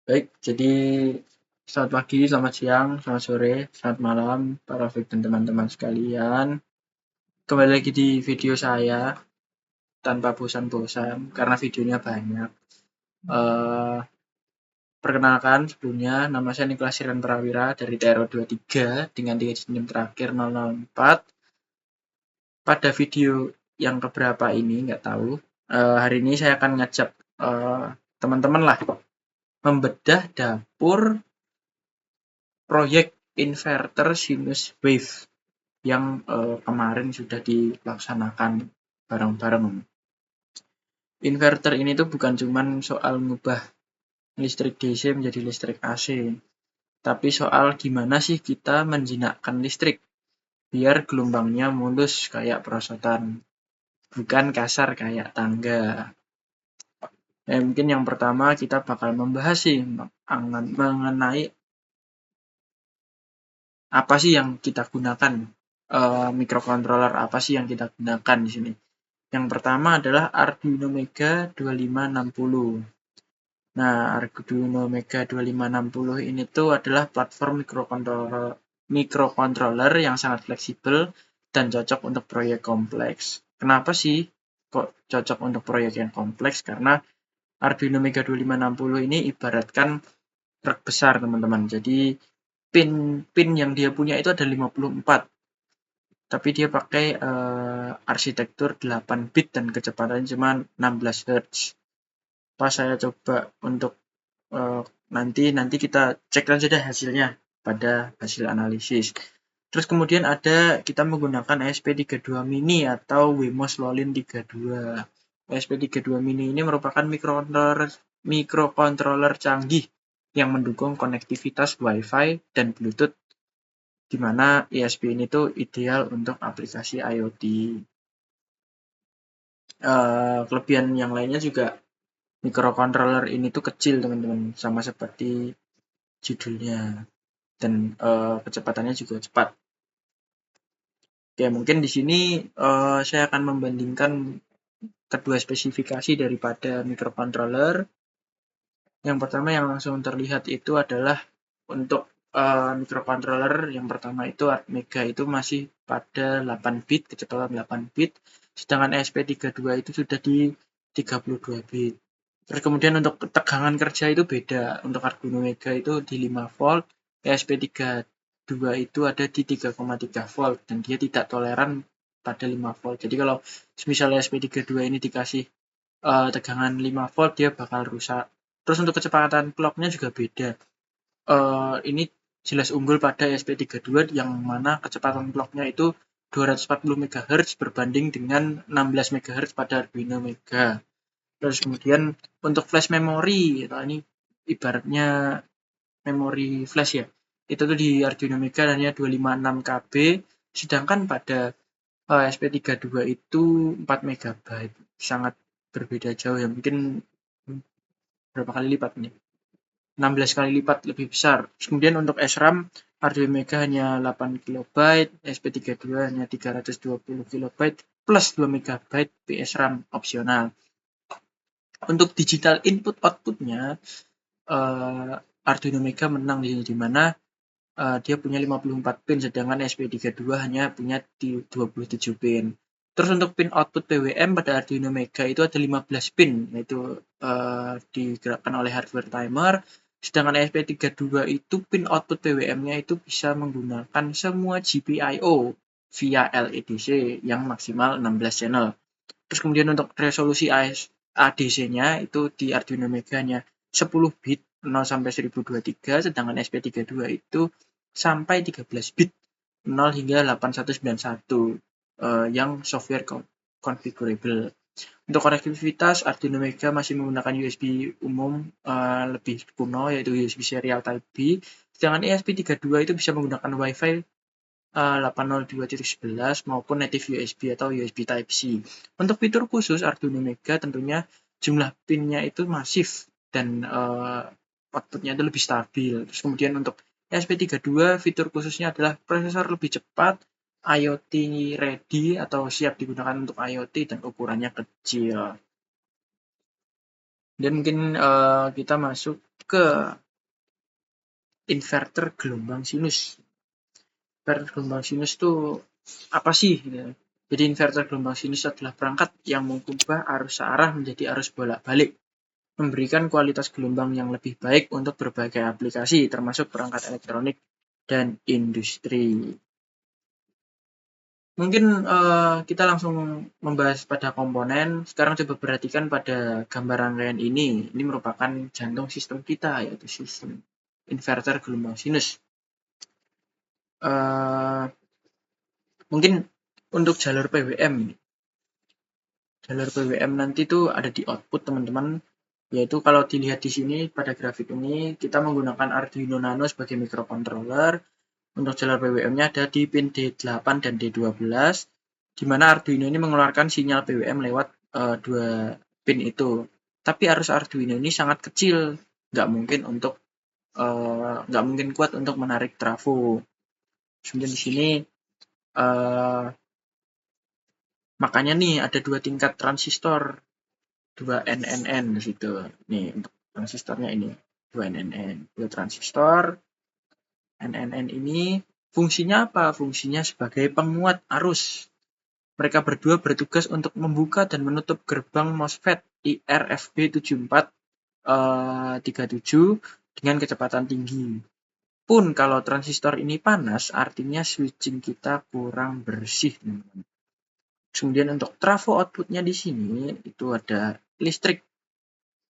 Baik, jadi selamat pagi, selamat siang, selamat sore, selamat malam, Pak Rafiq dan teman-teman sekalian. Kembali lagi di video saya tanpa bosan-bosan karena videonya banyak. Eh, Perkenalkan sebelumnya, nama saya Niklas Siran Prawira dari TRO 23 dengan 3 NIM terakhir 004. Pada video yang keberapa ini, nggak tahu. Hari ini saya akan ngajak teman-teman lah membedah dapur proyek inverter sinus wave yang kemarin sudah dilaksanakan bareng-bareng. Inverter ini tuh bukan cuman soal ngubah listrik DC menjadi listrik AC, tapi soal gimana sih kita menjinakkan listrik biar gelombangnya mulus kayak perosotan, bukan kasar kayak tangga. Mungkin yang pertama kita bakal membahas sih mengenai apa sih yang kita gunakan, microcontroller apa sih yang kita gunakan di sini. Yang pertama adalah Arduino Mega 2560. Nah, Arduino Mega 2560 ini tuh adalah platform microcontroller yang sangat fleksibel dan cocok untuk proyek kompleks. Kenapa sih kok cocok untuk proyek yang kompleks? Karena Arduino Mega 2560 ini ibaratkan truk besar, teman-teman. Jadi pin yang dia punya itu ada 54. Tapi dia pakai arsitektur 8 bit dan kecepatannya cuma 16 Hz. Pas saya coba untuk nanti kita cek aja deh hasilnya pada hasil analisis. Terus kemudian kita menggunakan ESP32 Mini atau Wemos Lolin 32. ESP32 Mini ini merupakan microcontroller canggih yang mendukung konektivitas Wi-Fi dan Bluetooth, di mana ESP ini tuh ideal untuk aplikasi IoT. Kelebihan yang lainnya juga, microcontroller ini tuh kecil, teman-teman, sama seperti judulnya, dan kecepatannya juga cepat. Oke, mungkin di sini saya akan membandingkan kedua spesifikasi daripada microcontroller. Yang pertama yang langsung terlihat itu adalah untuk microcontroller yang pertama itu Mega itu masih pada 8 bit, kecepatan 8 bit, sedangkan ESP32 itu sudah di 32 bit. Terus kemudian untuk tegangan kerja itu beda. Untuk Arduino Mega itu di 5 volt, ESP32 itu ada di 3,3 volt dan dia tidak toleran pada 5 volt. Jadi kalau misalnya ESP32 ini dikasih tegangan 5 volt, dia bakal rusak. Terus untuk kecepatan clocknya juga beda. Ini jelas unggul pada ESP32 yang mana kecepatan clocknya itu 240 MHz berbanding dengan 16 MHz pada Arduino Mega. Terus kemudian untuk flash memory, ini ibaratnya memori flash ya, itu tuh di Arduino Mega hanya 256 KB, sedangkan pada SP32 itu 4 MB, sangat berbeda jauh ya, mungkin berapa kali lipat nih, 16 kali lipat lebih besar. Kemudian untuk SRAM, Arduino Mega hanya 8 KB, SP32 hanya 320 KB plus 2 MB PSRAM opsional. Untuk digital input outputnya, Arduino Mega menang di mana dia punya 54 pin, sedangkan SP32 hanya punya 27 pin. Terus untuk pin output PWM pada Arduino Mega itu ada 15 pin, yaitu digerakkan oleh hardware timer, sedangkan SP32 itu pin output PWM-nya itu bisa menggunakan semua GPIO via LEDC yang maksimal 16 channel. Terus kemudian untuk resolusi ADC-nya itu di Arduino Mega hanya 10 bit 0 sampai 1023, sedangkan SP32 itu sampai 13 bit 0 hingga 8191 yang software configurable. Untuk konektivitas, Arduino Mega masih menggunakan USB umum lebih kuno, yaitu USB serial Type B, sedangkan ESP32 itu bisa menggunakan Wi-Fi 802.11 maupun native USB atau USB Type-C. Untuk fitur khusus Arduino Mega tentunya jumlah pinnya itu masif dan outputnya itu lebih stabil. Terus kemudian untuk ESP32 fitur khususnya adalah prosesor lebih cepat, IoT ready atau siap digunakan untuk IoT, dan ukurannya kecil. Dan mungkin kita masuk ke inverter gelombang sinus. Inverter gelombang sinus itu apa sih? Jadi inverter gelombang sinus adalah perangkat yang mengubah arus searah menjadi arus bolak-balik, memberikan kualitas gelombang yang lebih baik untuk berbagai aplikasi, termasuk perangkat elektronik dan industri. Mungkin kita langsung membahas pada komponen. Sekarang coba perhatikan pada gambar rangkaian ini. Ini merupakan jantung sistem kita, yaitu sistem inverter gelombang sinus. Mungkin untuk jalur PWM ini. Jalur PWM nanti itu ada di output teman-teman, yaitu kalau dilihat di sini pada grafik ini kita menggunakan Arduino Nano sebagai microcontroller. Untuk jalur PWM-nya ada di pin D8 dan D12, di mana Arduino ini mengeluarkan sinyal PWM lewat dua pin itu. Tapi arus Arduino ini sangat kecil, nggak mungkin kuat untuk menarik trafo. Kemudian di sini makanya nih ada dua tingkat transistor, 2 NNN di situ. Nih untuk transistornya ini 2 NNN, 2 transistor. NNN ini fungsinya apa? Fungsinya sebagai penguat arus. Mereka berdua bertugas untuk membuka dan menutup gerbang MOSFET IRFB7437 dengan kecepatan tinggi. Pun kalau transistor ini panas, artinya switching kita kurang bersih, teman-teman. Kemudian untuk trafo outputnya di sini itu ada listrik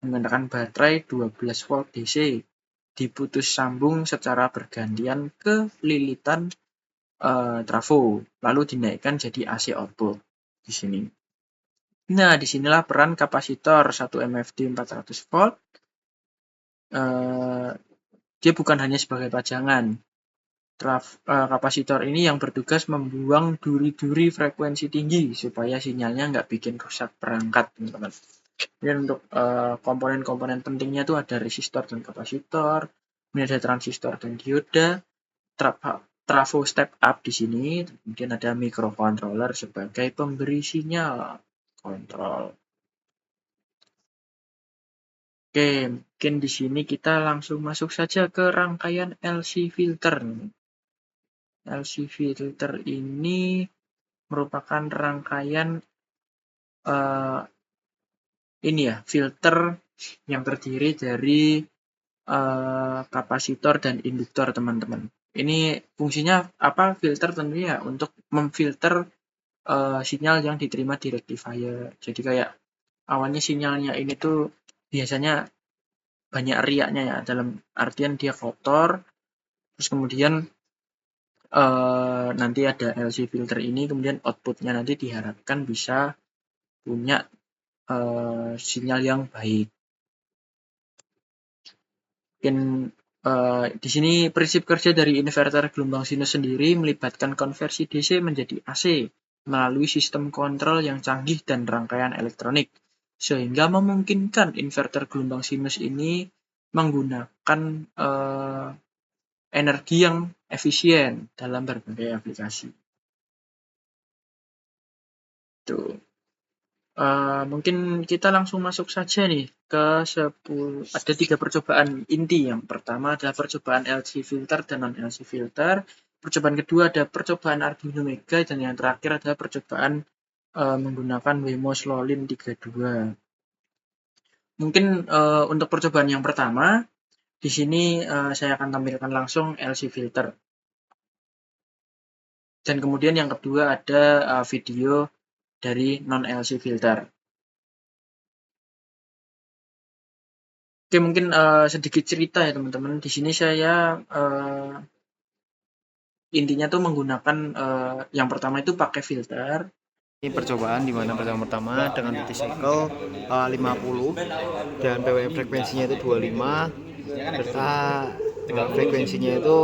menggunakan baterai 12 volt DC diputus sambung secara bergantian ke lilitan trafo, lalu dinaikkan jadi AC output di sini. Nah, disinilah peran kapasitor 1 MFD 400 volt. Dia bukan hanya sebagai pajangan. Kapasitor ini yang bertugas membuang duri-duri frekuensi tinggi supaya sinyalnya nggak bikin rusak perangkat, teman-teman. Dan untuk komponen-komponen pentingnya itu ada resistor dan kapasitor, kemudian ada transistor dan dioda, trafo step up di sini, kemudian ada microcontroller sebagai pemberi sinyal kontrol. Oke, mungkin di sini kita langsung masuk saja ke rangkaian LC filter. LC filter ini merupakan rangkaian filter yang terdiri dari kapasitor dan induktor, teman-teman. Ini fungsinya apa? Filter tentunya untuk memfilter sinyal yang diterima di rectifier. Jadi kayak awalnya sinyalnya ini tuh biasanya banyak riaknya ya, dalam artian dia kotor, terus kemudian nanti ada LC filter ini, kemudian outputnya nanti diharapkan bisa punya sinyal yang baik. Mungkin di sini prinsip kerja dari inverter gelombang sinus sendiri melibatkan konversi DC menjadi AC melalui sistem kontrol yang canggih dan rangkaian elektronik, sehingga memungkinkan inverter gelombang sinus ini menggunakan energi yang efisien dalam berbagai aplikasi. Tuh. Mungkin kita langsung masuk saja nih ke 10. Ada 3 percobaan inti. Yang pertama adalah percobaan LC filter dan non-LC filter. Percobaan kedua ada percobaan Arduino Mega, dan yang terakhir adalah percobaan menggunakan Wemo Slowlin 32. Mungkin untuk percobaan yang pertama, di sini saya akan tampilkan langsung LC filter. Dan kemudian yang kedua ada video dari non-LC filter. Oke, mungkin sedikit cerita ya teman-teman. Di sini saya intinya tuh menggunakan yang pertama itu pakai filter. Ini percobaan di mana pertama dengan duty cycle 50 dan PWM frekuensinya itu 25 serta frekuensinya itu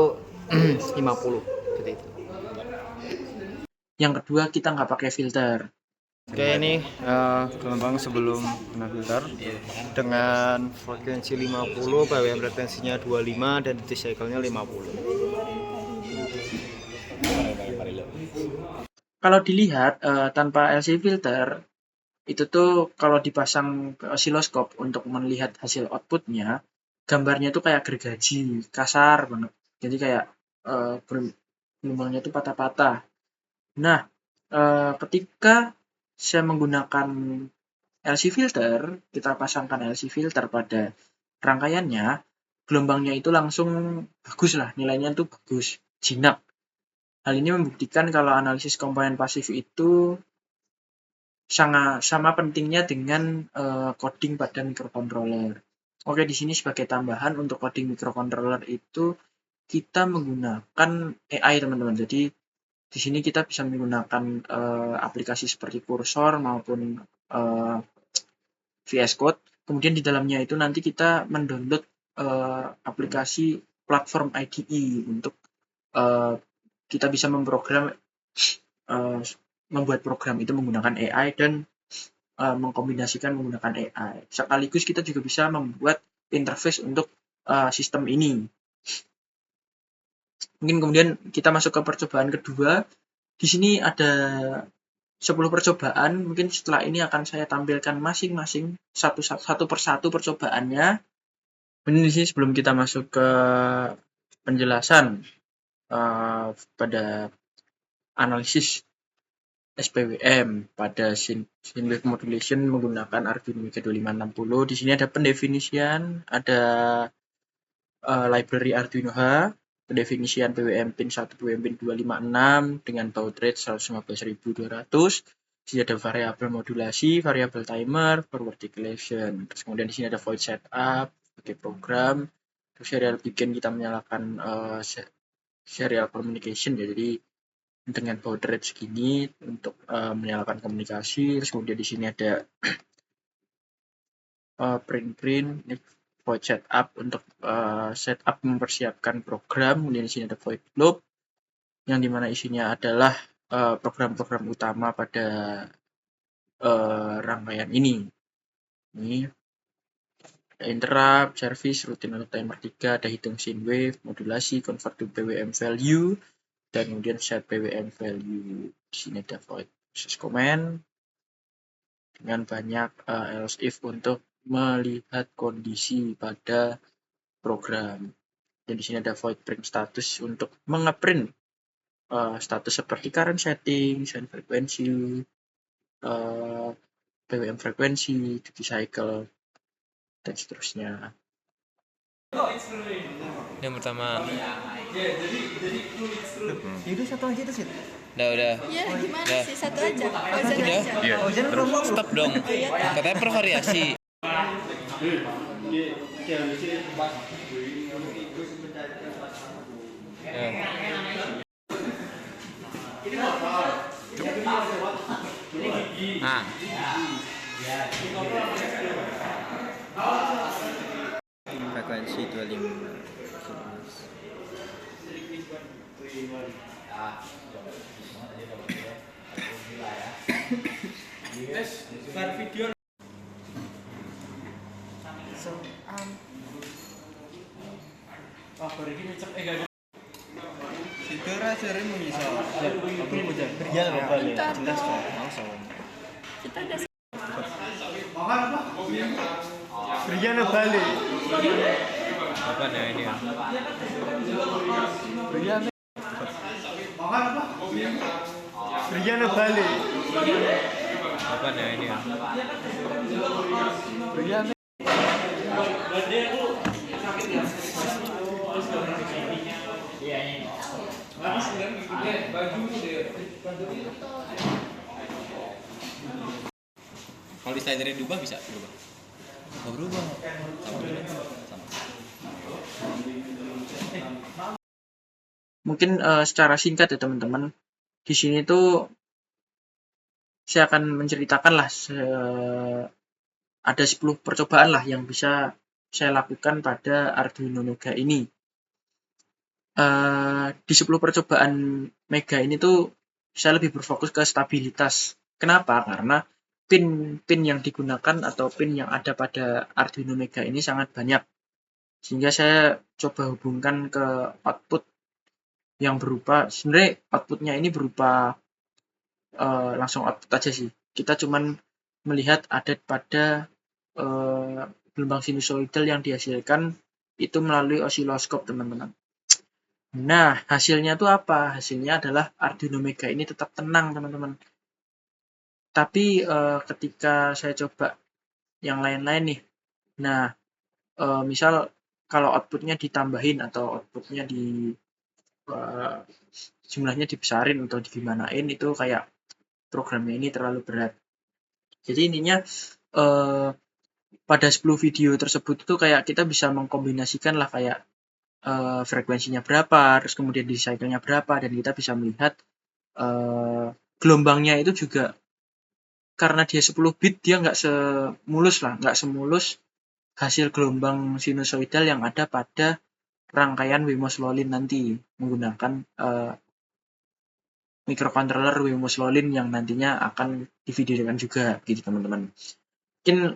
50 seperti itu. Yang kedua kita nggak pakai filter. Oke, ini gelombang sebelum kena filter dengan frekuensi 50, PWM frekuensinya 25 dan duty cycle-nya 50. Kalau dilihat tanpa LC filter, itu tuh kalau dipasang ke osiloskop untuk melihat hasil outputnya, gambarnya itu kayak gergaji, kasar banget. Jadi kayak gelombangnya itu patah-patah. Nah, ketika saya menggunakan LC filter, kita pasangkan LC filter pada rangkaiannya, gelombangnya itu langsung bagus lah, nilainya itu bagus, jinak. Hal ini membuktikan kalau analisis komponen pasif itu sama pentingnya dengan coding pada microcontroller. Oke, di sini sebagai tambahan untuk coding microcontroller itu kita menggunakan AI, teman-teman. Jadi di sini kita bisa menggunakan aplikasi seperti Cursor maupun VS Code. Kemudian di dalamnya itu nanti kita mendownload aplikasi platform IDE untuk kita bisa membuat program itu menggunakan AI dan mengkombinasikan menggunakan AI. Sekaligus kita juga bisa membuat interface untuk sistem ini. Mungkin kemudian kita masuk ke percobaan kedua. Di sini ada 10 percobaan. Mungkin setelah ini akan saya tampilkan masing-masing satu persatu percobaannya. Ini di sini sebelum kita masuk ke penjelasan pada analisis SPWM pada Synwave Modulation menggunakan Arduino Mega 2560. Di sini ada pendefinisian, ada library Arduino H, pendefinisian PWM pin 1, PWM pin 256 dengan baud rate 115.200. Di sini ada variabel modulasi, variabel timer, forward declaration. Terus kemudian di sini ada void setup sebagai program. Terus serial begin kita menyalakan serial communication ya, jadi dengan baud rate segini untuk menyalakan komunikasi. Terus kemudian di sini ada print ini void setup untuk setup mempersiapkan program. Kemudian di sini ada void loop yang dimana isinya adalah program-program utama pada rangkaian ini. Ini ada interrupt, service, routine atau timer 3, ada hitung Synwave, modulasi, convert to PWM value, dan kemudian set PWM value. Di sini ada void process command dengan banyak else if untuk melihat kondisi pada program. Dan di sini ada void print status untuk mengeprint status seperti current setting, send frekuensi, PWM frekuensi, duty cycle, dan seterusnya. Yang pertama. Yaudah satu aja tuh sih. Udah. Iya, gimana Udah. sih? Satu aja. Fauzan Udah. aja. Iya. Terus stop dong. Katanya bervariasi. Nah. Frekuensi 25 Situ rasanya mau bisa. Aku mau jadi kerja loh balik. Jelas kok. Kita udah Kerja loh balik. Apa nih ini? Kerja loh balik. Apa nih ini? Kalau di slidernya diubah bisa berubah? Oh, berubah. Mungkin secara singkat ya teman-teman, di sini tuh saya akan menceritakan lah ada 10 percobaan lah yang bisa saya lakukan pada Arduino Mega ini. Di 10 percobaan Mega ini tuh saya lebih berfokus ke stabilitas. Kenapa? Karena pin yang digunakan atau pin yang ada pada Arduino Mega ini sangat banyak. Sehingga saya coba hubungkan ke output yang berupa, sebenarnya outputnya ini berupa langsung output aja sih. Kita cuman melihat ada pada gelombang sinusoidal yang dihasilkan itu melalui osiloskop, teman-teman. Nah, hasilnya tuh apa? Hasilnya adalah Arduino Mega ini tetap tenang, teman-teman. Tapi ketika saya coba yang lain-lain nih, nah misal kalau outputnya ditambahin atau outputnya jumlahnya dibesarin atau digimanain, itu kayak programnya ini terlalu berat. Jadi intinya pada 10 video tersebut itu kayak kita bisa mengkombinasikan lah kayak frekuensinya berapa, terus kemudian di cycle-nya berapa, dan kita bisa melihat gelombangnya itu juga karena dia 10 bit, dia nggak semulus hasil gelombang sinusoidal yang ada pada rangkaian Wemos Lolin nanti menggunakan microcontroller Wemos Lolin yang nantinya akan divideokan juga gitu, teman-teman. Mungkin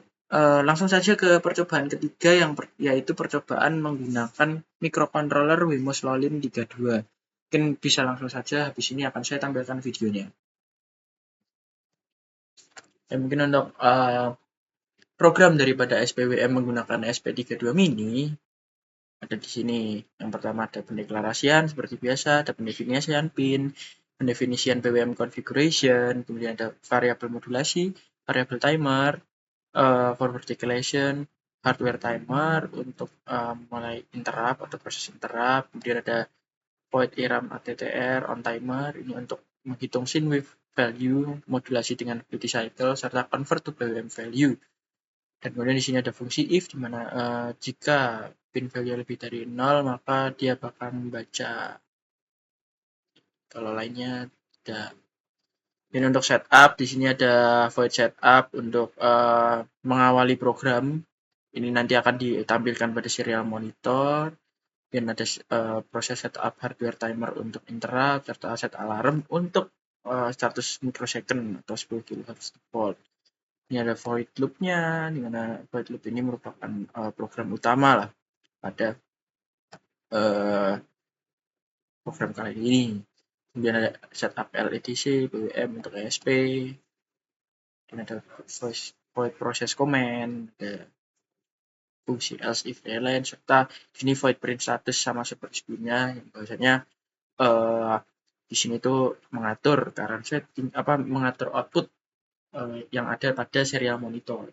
langsung saja ke percobaan ketiga yaitu percobaan menggunakan microcontroller Wemos Lolin 32. Mungkin bisa langsung saja, habis ini akan saya tampilkan videonya. Mungkin untuk program daripada SPWM menggunakan SP32 Mini ada di sini. Yang pertama ada pendeklarasian seperti biasa, ada pendefinisian pin, pendefinisian PWM configuration, kemudian ada variabel modulasi, variabel timer, forward declaration, hardware timer untuk mulai interrupt atau proses interrupt, kemudian ada void IRAM ATTR on timer, ini untuk menghitung scene wave value, modulasi dengan duty cycle, serta convert to PWM value. Dan kemudian di sini ada fungsi if, di mana jika pin value lebih dari 0, maka dia bakal membaca. Kalau lainnya tidak. Ini untuk setup, di sini ada void setup untuk mengawali program. Ini nanti akan ditampilkan pada serial monitor. Dan ada proses setup hardware timer untuk interrupt, serta set alarm untuk status microsecond atau 10 kHz default. Ini ada void loop-nya, di mana void loop ini merupakan program utama lah pada program kali ini. Kemudian ada setup LEDC, PWM untuk ESP, dan ada void process command, ada fungsi else if lain, serta ini void print status sama seperti sebelumnya, yang bahwasanya di sini tuh mengatur current setting, mengatur output yang ada pada serial monitor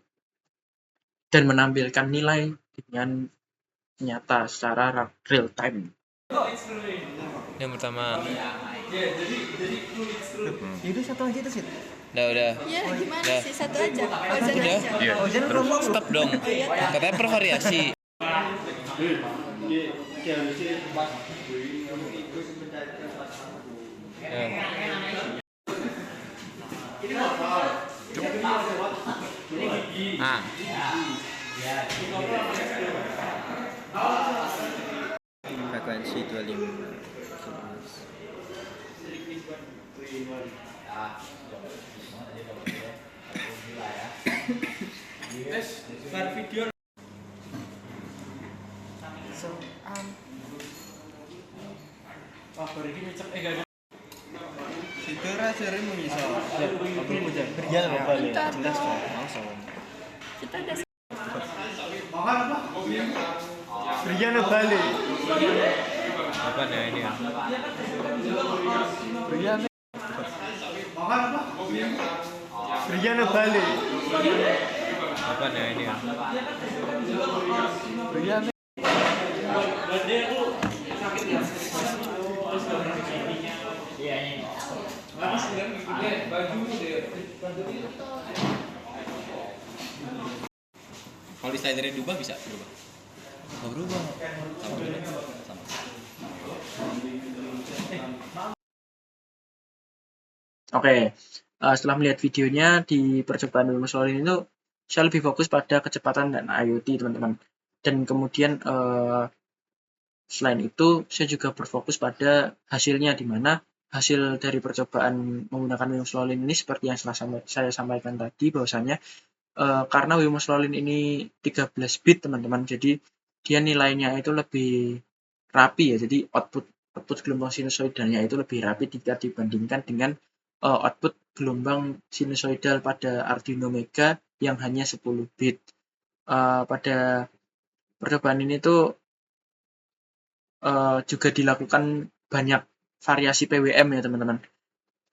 dan menampilkan nilai dengan nyata secara real time. Yang pertama. Itu satu aja itu sih. Udah. Ya gimana Dah. sih, satu aja. Ozen Udah. aja. Ozen belum mau. Stop dong. Katanya bervariasi. Nah. Frekuensi 25 Itu rasanya mengisah. Berjalan apa ya? Bentar Jelas dong. kok, langsung. Kita udah Berjalan balik. Apa nih ini ya? Berjalan. Berjalan balik. Apa nih ini ya? Berjalan. Kalau di slidernya diubah bisa berubah. Oh, berubah. Sama dulu. Sama. Oke, setelah melihat videonya di percobaan Wemos Lolin itu, saya lebih fokus pada kecepatan dan IoT, teman-teman. Dan kemudian selain itu, saya juga berfokus pada hasilnya, di mana hasil dari percobaan menggunakan Wemos Lolin ini seperti yang saya sampaikan tadi, bahwasanya karena Wemos Lolin ini 13 bit, teman-teman, jadi dia nilainya itu lebih rapi ya, jadi output gelombang sinusoidalnya itu lebih rapi jika dibandingkan dengan output gelombang sinusoidal pada Arduino Mega yang hanya 10 bit. Pada percobaan ini tuh juga dilakukan banyak variasi PWM ya teman-teman,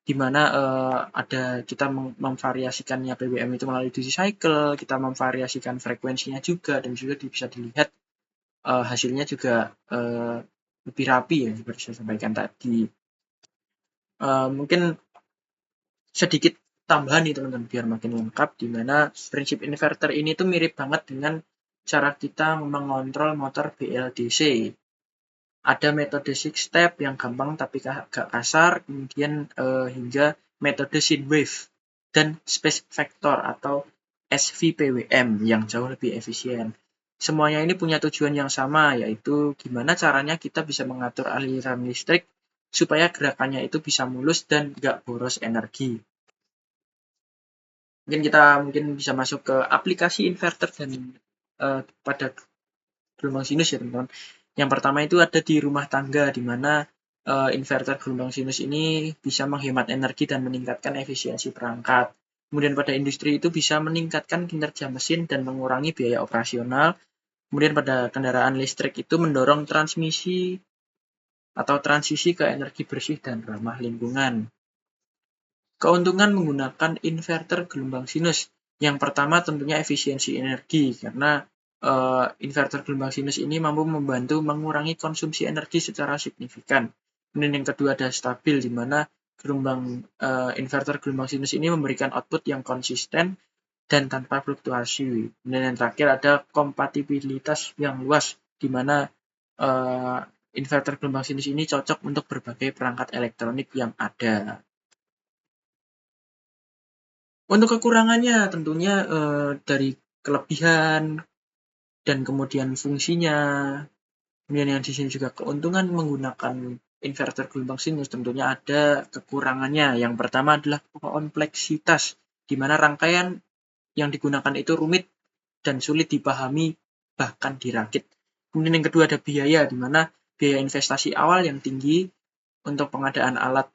di mana ada kita memvariasikannya PWM itu melalui duty cycle, kita memvariasikan frekuensinya juga, dan juga bisa dilihat hasilnya juga lebih rapi ya, seperti saya sampaikan tadi. Mungkin sedikit tambahan nih teman-teman biar makin lengkap, di mana prinsip inverter ini tuh mirip banget dengan cara kita mengontrol motor BLDC. Ada metode 6 step yang gampang tapi agak kasar, kemudian hingga metode sine wave dan space vector atau SVPWM yang jauh lebih efisien. Semuanya ini punya tujuan yang sama, yaitu gimana caranya kita bisa mengatur aliran listrik supaya gerakannya itu bisa mulus dan nggak boros energi. Mungkin bisa masuk ke aplikasi inverter dan pada gelombang sinus ya teman-teman. Yang pertama itu ada di rumah tangga, di mana inverter gelombang sinus ini bisa menghemat energi dan meningkatkan efisiensi perangkat. Kemudian pada industri itu bisa meningkatkan kinerja mesin dan mengurangi biaya operasional. Kemudian pada kendaraan listrik itu mendorong transmisi atau transisi ke energi bersih dan ramah lingkungan. Keuntungan menggunakan inverter gelombang sinus. Yang pertama tentunya efisiensi energi, karena inverter gelombang sinus ini mampu membantu mengurangi konsumsi energi secara signifikan. Kemudian yang kedua ada stabil, di mana inverter gelombang sinus ini memberikan output yang konsisten dan tanpa fluktuasi. Dan yang terakhir ada kompatibilitas yang luas, di mana inverter gelombang sinus ini cocok untuk berbagai perangkat elektronik yang ada. Untuk kekurangannya tentunya dari kelebihan dan kemudian fungsinya. Kemudian yang di sini juga keuntungan menggunakan inverter gelombang sinus, tentunya ada kekurangannya. Yang pertama adalah kompleksitas, di mana rangkaian yang digunakan itu rumit dan sulit dipahami bahkan dirakit. Kemudian yang kedua ada biaya, di mana biaya investasi awal yang tinggi untuk pengadaan alat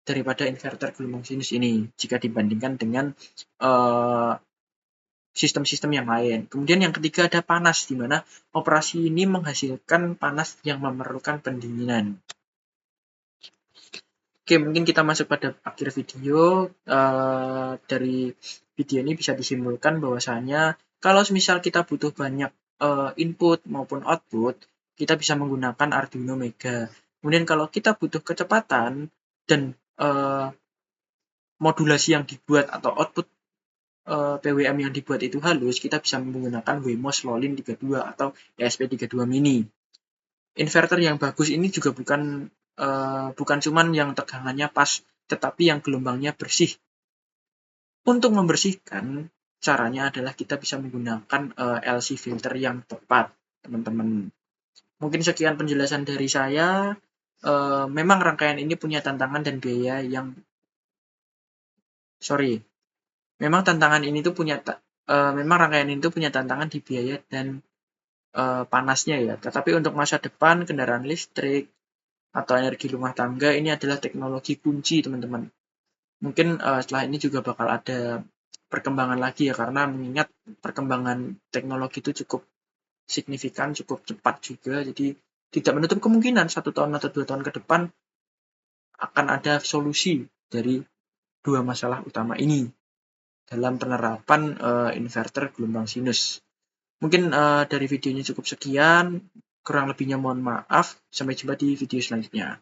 daripada inverter gelombang sinus ini jika dibandingkan dengan sistem-sistem yang lain. Kemudian yang ketiga ada panas, di mana operasi ini menghasilkan panas yang memerlukan pendinginan. Oke, mungkin kita masuk pada akhir video. Dari video ini bisa disimpulkan bahwasanya kalau misal kita butuh banyak input maupun output, kita bisa menggunakan Arduino Mega. Kemudian kalau kita butuh kecepatan dan modulasi yang dibuat atau output PWM yang dibuat itu halus, kita bisa menggunakan Wemos Lolin 32 atau ESP32 Mini. Inverter yang bagus ini juga bukan cuman yang tegangannya pas, tetapi yang gelombangnya bersih. Untuk membersihkan, caranya adalah kita bisa menggunakan LC filter yang tepat, teman-teman. Mungkin sekian penjelasan dari saya. Memang rangkaian ini punya tantangan dan biaya yang memang rangkaian ini tuh punya tantangan di biaya dan panasnya ya. Tetapi untuk masa depan kendaraan listrik atau energi rumah tangga ini adalah teknologi kunci, teman-teman. Mungkin setelah ini juga bakal ada perkembangan lagi ya, karena mengingat perkembangan teknologi itu cukup signifikan, cukup cepat juga. Jadi tidak menutup kemungkinan 1 tahun atau 2 tahun ke depan akan ada solusi dari dua masalah utama ini dalam penerapan inverter gelombang sinus. Mungkin dari videonya cukup sekian, kurang lebihnya mohon maaf. Sampai jumpa di video selanjutnya.